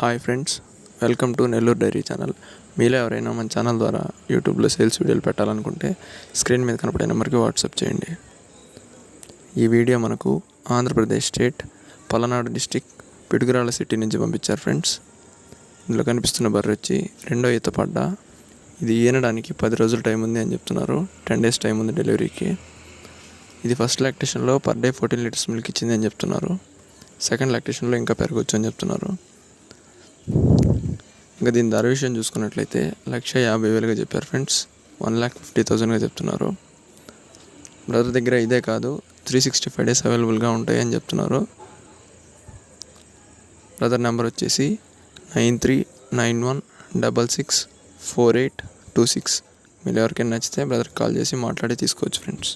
Hi friends, welcome to Nellore dairy channel. మీలో ఎవరైనా మన ఛానల్ ద్వారా యూట్యూబ్లో సేల్స్ వీడియోలు పెట్టాలనుకుంటే స్క్రీన్ మీద కనపడే నెంబర్కి వాట్సాప్ చేయండి. ఈ వీడియో మనకు Andhra Pradesh state Palnadu district Piduguralla city నుంచి పంపించారు ఫ్రెండ్స్. ఇందులో కనిపిస్తున్న బర్రె వచ్చి రెండో ఈత పడ్డ. ఇది ఈనడానికి 10 రోజుల టైం ఉంది అని చెప్తున్నారు. 10 days టైం ఉంది డెలివరీకి. ఇది ఫస్ట్ లాక్టేషన్లో పర్ డే 14 liters మిల్క్ ఇచ్చింది అని చెప్తున్నారు. సెకండ్ లాక్టేషన్లో ఇంకా పెరగొచ్చు అని చెప్తున్నారు. ఇంకా దీని ధర విషయం చూసుకున్నట్లయితే 1,50,000గా చెప్పారు ఫ్రెండ్స్. 1,50,000గా చెప్తున్నారు. బ్రదర్ దగ్గర ఇదే కాదు 365 days అవైలబుల్గా ఉంటాయి అని చెప్తున్నారు. బ్రదర్ నెంబర్ వచ్చేసి 9391664826. మీరు ఎవరికైనా నచ్చితే బ్రదర్కి కాల్ చేసి మాట్లాడి తీసుకోవచ్చు ఫ్రెండ్స్.